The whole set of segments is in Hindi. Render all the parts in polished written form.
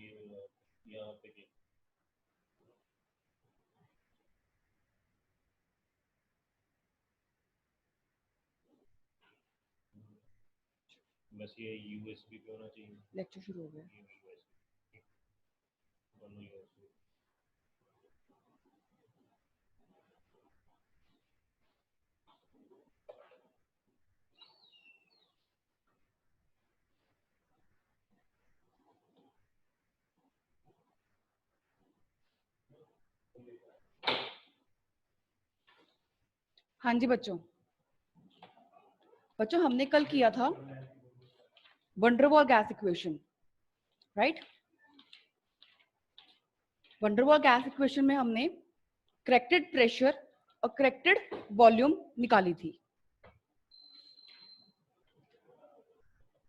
यहाँ पे बस ये यूएसबी पे होना चाहिए। लेक्चर शुरू हो गया। हाँ जी बच्चों, हमने कल किया था van der Waals gas equation, right. Van der Waals gas equation में हमने करेक्टेड प्रेशर और करेक्टेड वॉल्यूम निकाली थी।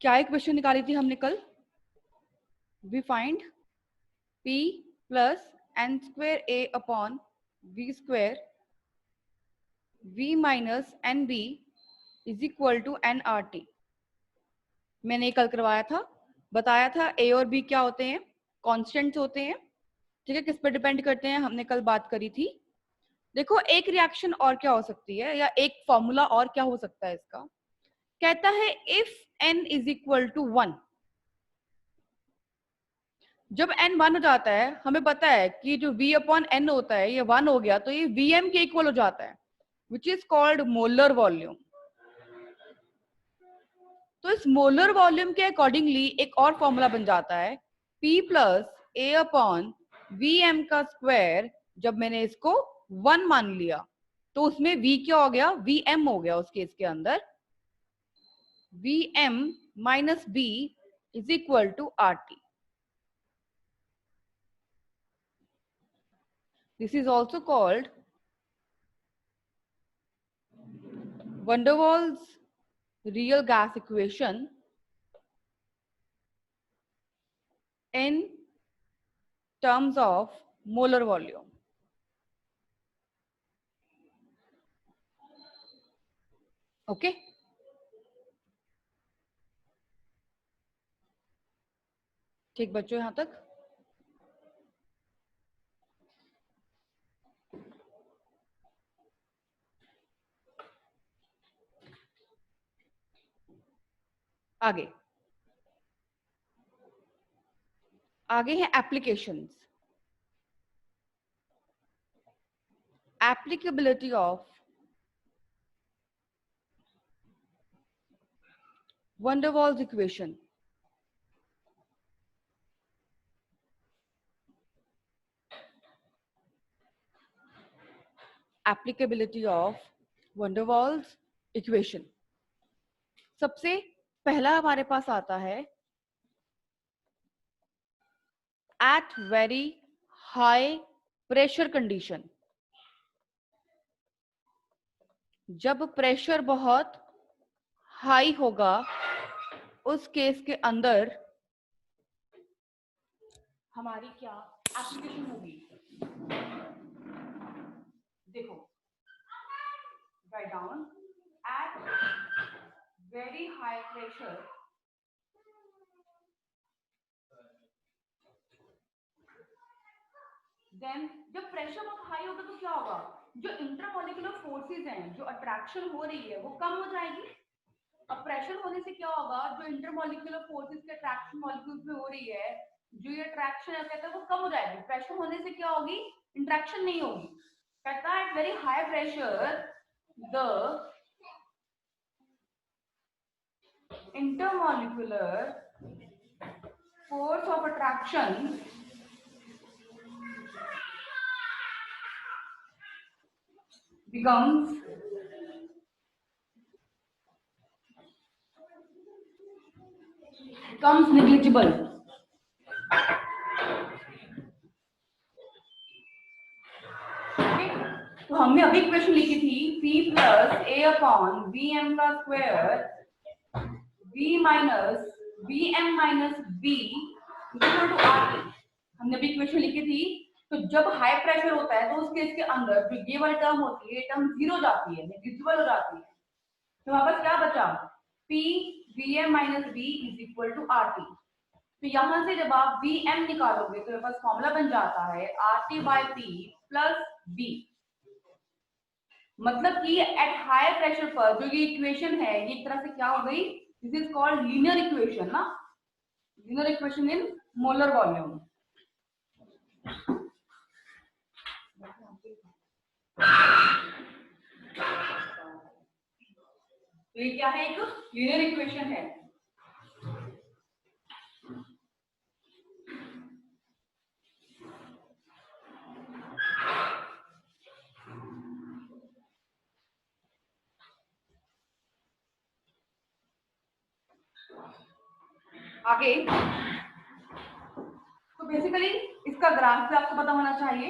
क्या इक्वेशन निकाली थी हमने कल? We find P plus n square A upon V square V minus n b is equal to nRT। मैंने कल करवाया था, बताया था A और B क्या होते हैं, कॉन्स्टेंट्स होते हैं, ठीक है। किस पर डिपेंड करते हैं हमने कल बात करी थी। देखो एक रिएक्शन और क्या हो सकती है, या एक फॉर्मूला और क्या हो सकता है इसका, कहता है if n is equal to 1, जब n 1 हो जाता है, हमें पता है कि जो V अपॉन n होता है ये 1 हो गया, तो ये Vm के इक्वल हो जाता है, which is called molar volume. तो इस मोलर वॉल्यूम के अकॉर्डिंगली एक और फॉर्मूला बन जाता है P plus A upon Vm का स्क्वायर। जब मैंने इसको 1 मान लिया तो उसमें V क्या हो गया, Vm हो गया। उस केस के अंदर Vm minus B is equal to RT। This is also called van der Waals real gas equation in terms of molar volume. Okay ठीक बच्चों, यहां तक आगे आगे है applications. Applicability of van der Waals equation। Applicability of van der Waals equation। सबसे पहला हमारे पास आता है at very high pressure condition. जब प्रेशर बहुत हाई होगा उस केस के अंदर हमारी क्या एप्लीकेशन होगी। देखो right down at very high pressure then जब प्रेशर बहुत हाई होगा तो क्या होगा, जो इंटरमॉलिक्यूलर फोर्सेस हैं, जो अट्रैक्शन हो रही है वो कम हो जाएगी। अब प्रेशर होने से क्या होगा, जो इंटरमॉलिक्यूलर फोर्सेस के अट्रैक्शन मॉलिक्यूल्स में हो रही है, जो ये अट्रैक्शन है कहता है वो कम हो जाएगी। प्रेशर होने से क्या होगी, इंटरैक्शन नहीं होगी। कहता है at very high pressure the intermolecular force of attraction becomes negligible। तो हमने अभी इक्वेशन लिखी थी P plus A upon Vm का square V minus Vm minus B equal to RT। हमने अभी इक्वेशन लिखी थी। तो जब हाई प्रेशर होता है तो उस केस के अंदर जो ये वाली टर्म होती है, ये टर्म जीरो जाती है, नेग्लिजिबल हो जाती है। तो वहां पर क्या बचा, P Vm minus B is equal to RT। तो यहां से जब आप Vm निकालोगे तो मेरे पास फॉर्मूला बन जाता है RT/P प्लस B। मतलब कि एट हाई प्रेशर पर जो ये इक्वेशन है ये एक तरह से क्या हो गई, this is called linear equation ना, linear equation in molar volume. तो ये क्या है, एक लीनियर इक्वेशन है। आगे तो बेसिकली इसका ग्राफ भी आपको पता होना चाहिए।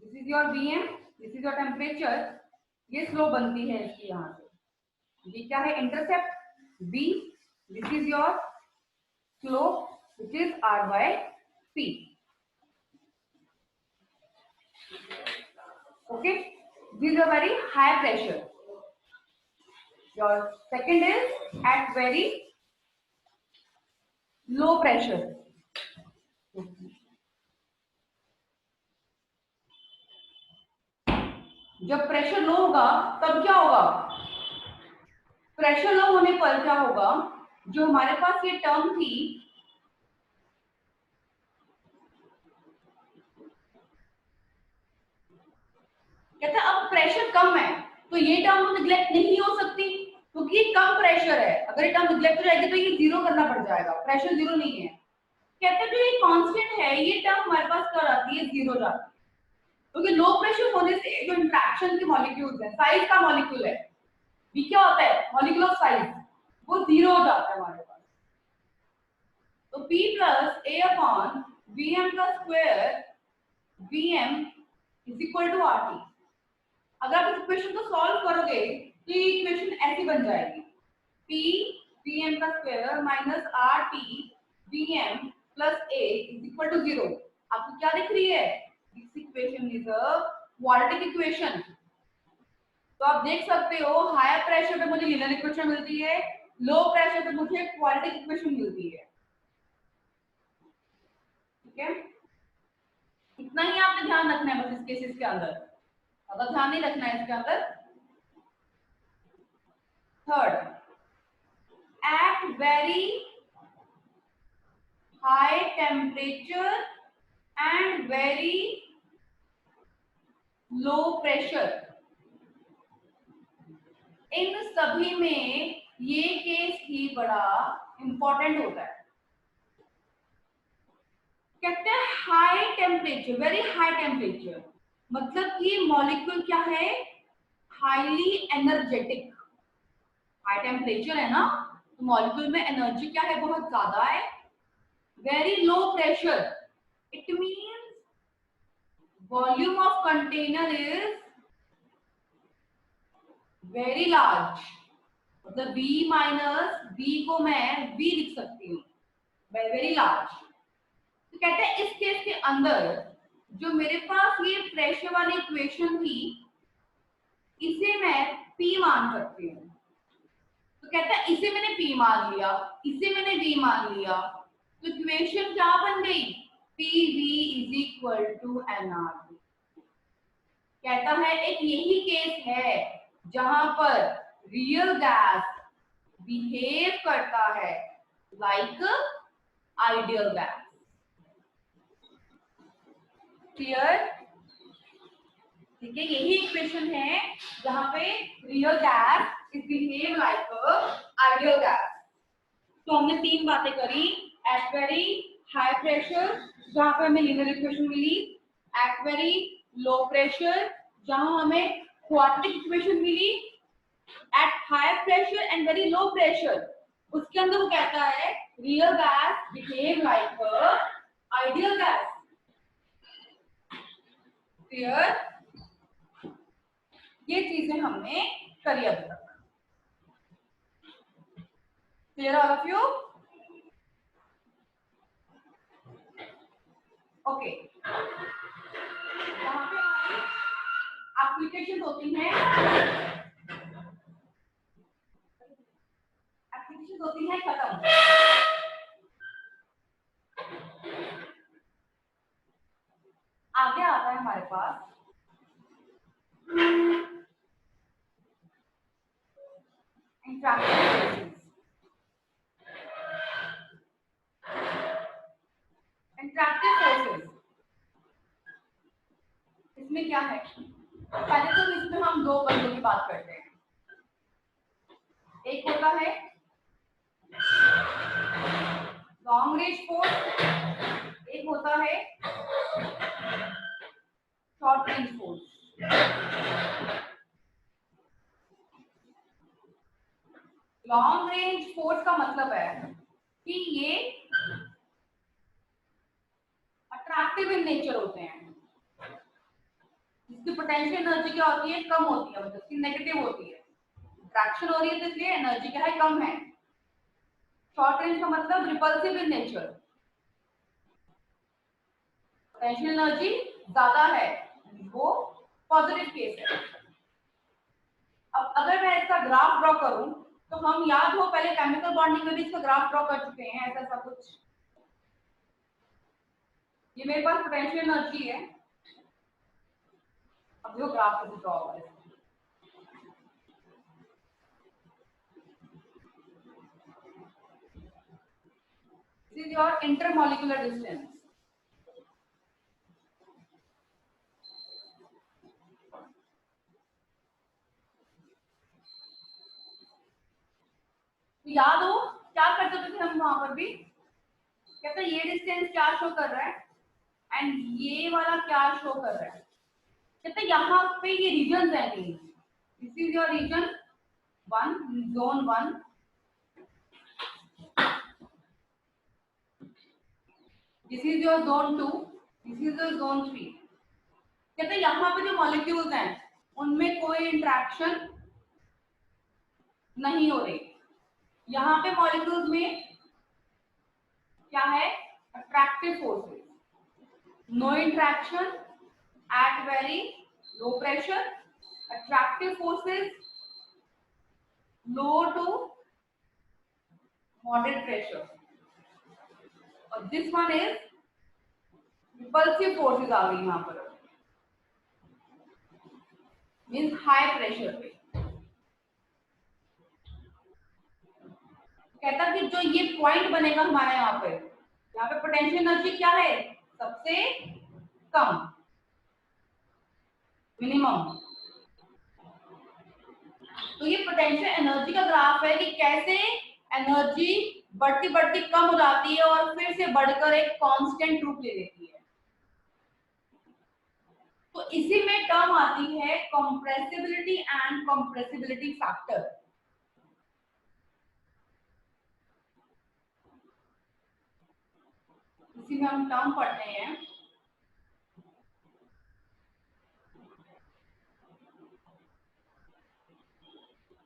This is your Vm, this is your temperature, ये स्लो बनती है इसकी यहाँ से। ये क्या है, intercept B, this is your slope which is R/P। Okay, this is a very high pressure. Your second is at very low pressure. जब प्रेशर लो होगा तब क्या होगा, प्रेशर लो होने पर क्या होगा, जो हमारे पास ये टर्म थी कहते हैं अब प्रेशर कम है तो ये टर्म निग्लेक्ट नहीं हो सकती क्योंकि ये कम प्रेशर है। अगर ये टर्म निग्लेक्ट हो जाएगी तो ये जीरो करना पड़ जाएगा, प्रेशर जीरो नहीं है। कहते हैं जो ये कांस्टेंट है ये टर्म हमारे पास क्या जाती है, जीरो जाती है। क्योंकि लो प्रेशर होने से जो इंट्रैक्शन के मॉलिक्यूल्स है, साइज का मॉलिक्यूल है, ये क्या होता है, मॉलिक्यूल ऑफ साइज, वो जीरो हो जाता है हमारे पास। तो P plus A upon Vm का square Vm is equal to RT। अगर आप इस इक्वेशन को सॉल्व करोगे तो ये इक्वेशन ऐसी बन जाएगी, P Vm का square minus RT Vm plus A is equal to zero. आपको क्या दिख रही है, this equation is a quadratic equation. तो आप देख सकते हो हायर प्रेशर पे मुझे लीनियर इक्वेशन मिलती है, लो प्रेशर पे मुझे क्वाड्रेटिक इक्वेशन मिलती है। ठीक है, इतना ही आपने ध्यान रखना है बस इस केसेस के अंदर, अगर ध्यान नहीं रखना है इसके अंदर। Third, at very high temperature and very low pressure, इन सभी में ये केस ही बड़ा इंपॉर्टेंट होता है। कहते हैं high temperature, very high temperature, मतलब कि मॉलिक्यूल क्या है, हाईली एनर्जेटिक। हाई टेम्परेचर है ना तो मॉलिक्यूल में एनर्जी क्या है, बहुत ज्यादा है। Very low pressure, it means volume of container is very large, मतलब V माइनस V को मैं V लिख सकती हूँ, वेरी लार्ज। तो कहते हैं इस केस के अंदर जो मेरे पास ये प्रेशर वाली इक्वेशन थी इसे मैं P मान सकती हूँ। तो कहता है इसे मैंने P मान लिया, इसे मैंने V मान लिया, तो इक्वेशन क्या बन गई, PV is equal to nRT। कहता है एक यही केस है जहां पर रियल गैस बिहेव करता है लाइक आइडियल गैस। क्लियर, ठीक है, यही इक्वेशन है जहां पे real gas is behave like ideal gas. तो हमने तीन बातें करी, एट वेरी हाई प्रेशर जहां पे हमें लीनियर इक्वेशन मिली, एट वेरी लो प्रेशर जहां हमें क्वाड्रेटिक इक्वेशन मिली, at high pressure and very low pressure उसके अंदर वो कहता है real gas behave like ideal gas. Clear, ये चीजें हमने करी अभी तक। Clear all of you, okay. वहां पे आपको एप्लीकेशन होती हैं, एप्लीकेशन होती हैं खत्म। आगे आता है हमारे पास इंटरैक्टिव फोर्सेस। इंटरैक्टिव फोर्सेस इसमें क्या है? पहले तो इसमें हम दो बंदों की बात करते हैं। एक होता है लॉन्ग रेंज फोर्स, एक होता है short range force. Long range force का मतलब है कि ये अट्रैक्टिव इन नेचर होते हैं, जिसकी पोटेंशियल एनर्जी क्या होती है? कम होती है, मतलब कि नेगेटिव होती है। अट्रैक्शन हो रही है तो इसलिए एनर्जी क्या है? कम है। शॉर्ट रेंज का मतलब repulsive in nature, potential energy ज्यादा है, वो पॉजिटिव केस है। अब अगर मैं इसका ग्राफ ड्रॉ करूं तो हम याद हो पहले केमिकल बॉन्डिंग में भी इसका ग्राफ ड्रॉ कर चुके हैं, ऐसा सब कुछ। ये मेरे पास पोटेंशियल एनर्जी है। अब जो ग्राफ कैसे ड्रॉ होगा, this is your intermolecular distance. तो याद हो क्या करते थे हम वहां पर भी? कहते हैं ये डिस्टेंस क्या शो कर रहा है एंड ये वाला क्या शो कर रहा है। कहते हैं यहाँ पे ये रीजन है, this is your region 1, zone 1, this is your zone 2, this is your zone 3। कहते हैं यहाँ पे जो मॉलिक्यूल्स हैं उनमें कोई इंटरेक्शन नहीं हो रही। यहाँ पे मॉलिक्यूल्स में क्या है? Attractive forces, no interaction at very low pressure, attractive forces low to moderate pressure, और this one is repulsive forces आ गई यहाँ पर, मीन्स हाई प्रेशर पे। कहता कि जो ये पॉइंट बनेगा हमारा यहाँ पे पोटेंशियल एनर्जी क्या है? सबसे कम, मिनिमम। तो ये पोटेंशियल एनर्जी का ग्राफ है कि कैसे एनर्जी बढ़ती बढ़ती कम हो जाती है और फिर से बढ़कर एक कांस्टेंट रूप ले लेती है। तो इसी में टर्म आती है कंप्रेसिबिलिटी एंड कंप्रेसिबिलिटी फैक्टर। इसी में हम टर्म पढ़ते हैं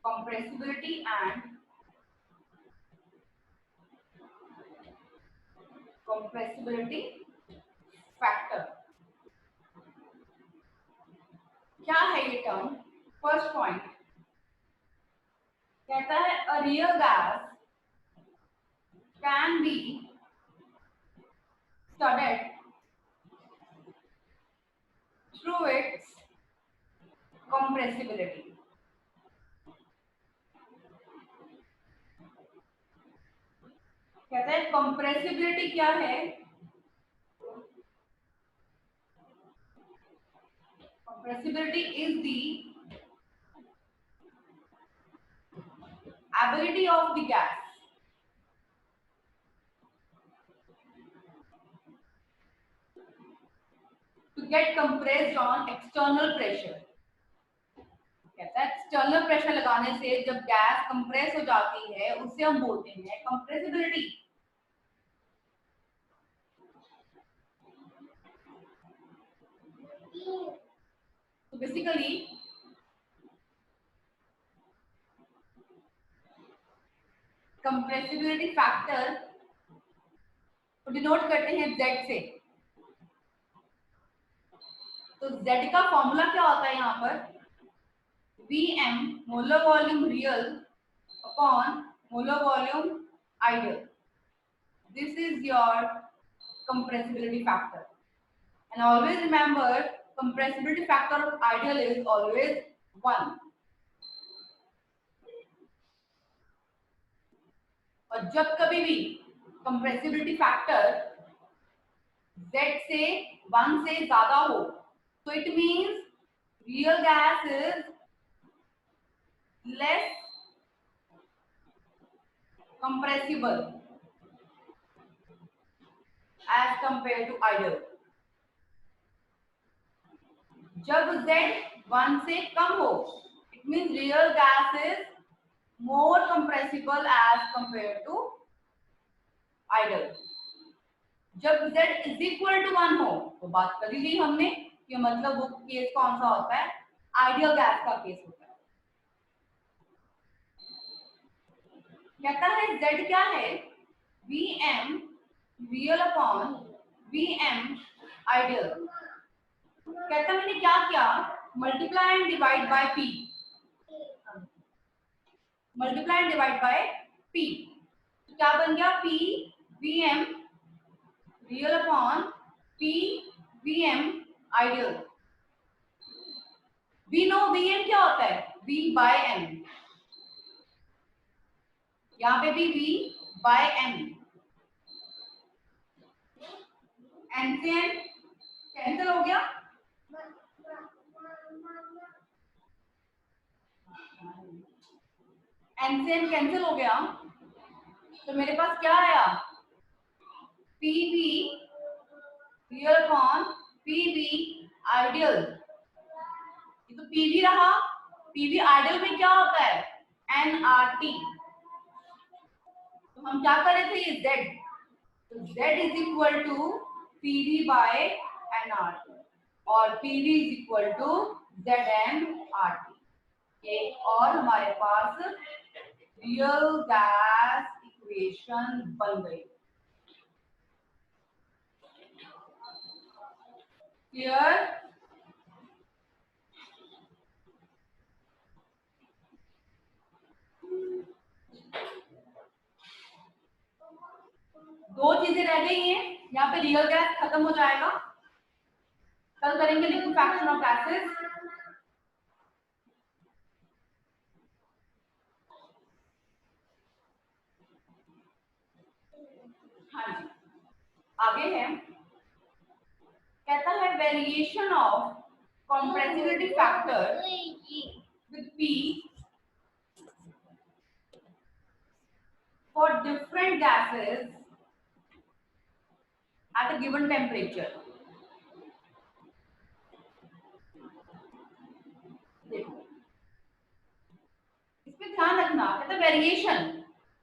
compressibility and compressibility factor। क्या है ये टर्म? फर्स्ट पॉइंट कहता है a real gas can be studied through its compressibility। कहता है कंप्रेसिबिलिटी क्या है? Compressibility is the ability of the gas to get compressed on external pressure। कहता है एक्सटर्नल प्रेशर लगाने से जब गैस कंप्रेस हो जाती है उसे हम बोलते हैं कंप्रेसिबिलिटी। तो बेसिकली कंप्रेसिबिलिटी फैक्टर को डिनोट करते हैं Z से। तो Z का फॉर्मूला क्या होता है यहाँ पर, Vm molar volume real upon molar volume ideal. This is your compressibility factor. And always remember, compressibility factor of ideal is always 1. और जब कभी भी compressibility factor Z से 1 से ज्यादा हो, so it means real gas is less compressible as compared to ideal. जब Z 1 से कम हो, it means real gas is more compressible as compared to ideal. जब Z is equal to 1 हो, तो बात कर ली हमने कि मतलब वो केस कौन सा होता है, आइडियल गैस का केस होता है. कहता है Z क्या है, Vm real upon Vm ideal. कहता मैंने क्या किया, multiply and divide by P, multiply and divide by P. तो क्या बन गया, P Vm real upon P Vm ideal. We know Vm क्या होता है, V बाय M. यहाँ पे भी V बाय M. N से N कैंसिल हो गया, N से N कैंसिल हो गया, तो मेरे पास क्या आया, PV real upon PV ideal. ये तो PV रहा, PV आइडियल में क्या होता है, nRT. तो हम क्या कर रहे थे, ये Z, तो Z is equal to PV by nRT और PV is equal to ZnRT. एक और हमारे पास रियल गैस इक्वेशन बन गई. क्लियर? दो चीजें रह गई हैं, यहाँ पे रियल गैस खत्म हो जाएगा. कल करेंगे लिक्विफैक्शन ऑफ गैसेस. हाँ जी, आगे है, कहता है variation of compressibility factor with P for different gases at a given temperature. देखो इसमें ध्यान रखना, कहता है वेरिएशन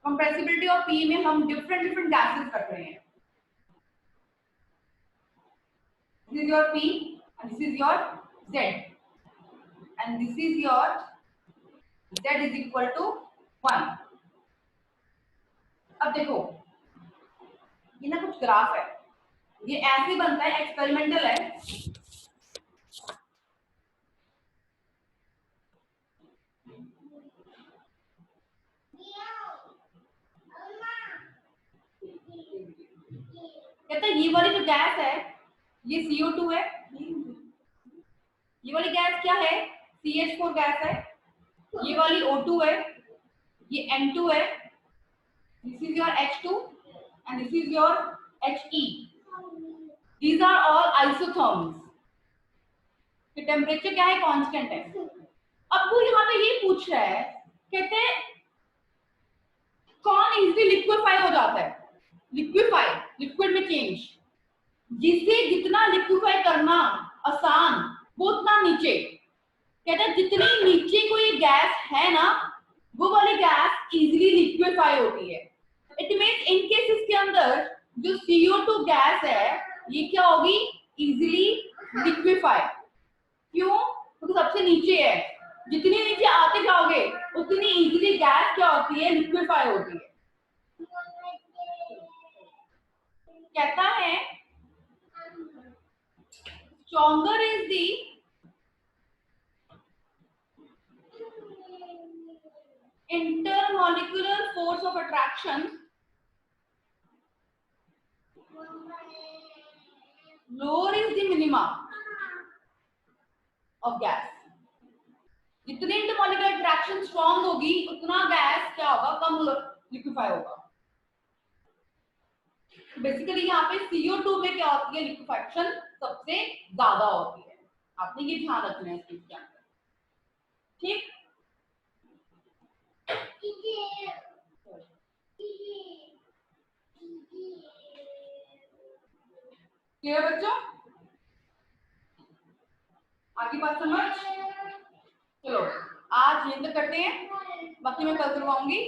कंप्रेसिबिलिटी ऑफ P में हम डिफरेंट गैसेस रख रहे हैं. This is your P and this is your Z and this is your Z is equal to 1. अब देखो ये ना कुछ ग्राफ है, ये ऐसे बनता है, एक्सपेरिमेंटल है. कहता है ये वाली जो गैस है ये CO2 है, ये वाली गैस क्या है, CH4 गैस है, ये वाली O2 है, ये N2 है, this is your H2 and this is your He. These are all isotherms. तो टेम्परेचर क्या है, कांस्टेंट है. अब वो यहाँ पे ये पूछ रहा है, कहते हैं कौन इजीली लिक्विफाई हो जाता है, लिक्विफाई लिक्विड में चेंज, जिसे जितना लिक्विफाई करना आसान वो उतना नीचे. कहते हैं जितनी नीचे कोई गैस है ना, वो वाली गैस इजीली लिक्विफाई होती है. इट मींस इन केसेस के अंदर जो CO2 गैस है ये क्या होगी, इजीली लिक्विफाई. क्यों, क्योंकि सबसे नीचे है, जितनी नीचे आते जाओगे उतनी इजीली गैस क्या होती है, लिक्विफाई होती है. कहता है stronger is the intermolecular force of attraction, lower is the minima of gas. जितनी इंटरमॉलिक्यूलर अट्रैक्शन स्ट्रॉन्ग होगी उतना गैस क्या होगा, कम लिक्विफाई होगा. बेसिकली यहाँ पे CO2 में क्या होती है, लिक्विफेक्शन सबसे ज्यादा होती है. आपने ये ध्यान रखना है इस चीज के अंदर. ठीक, क्लियर बच्चों? आगे बात समझ? चलो आज यहीं तक करते हैं, बाकी मैं कल करवाऊंगी.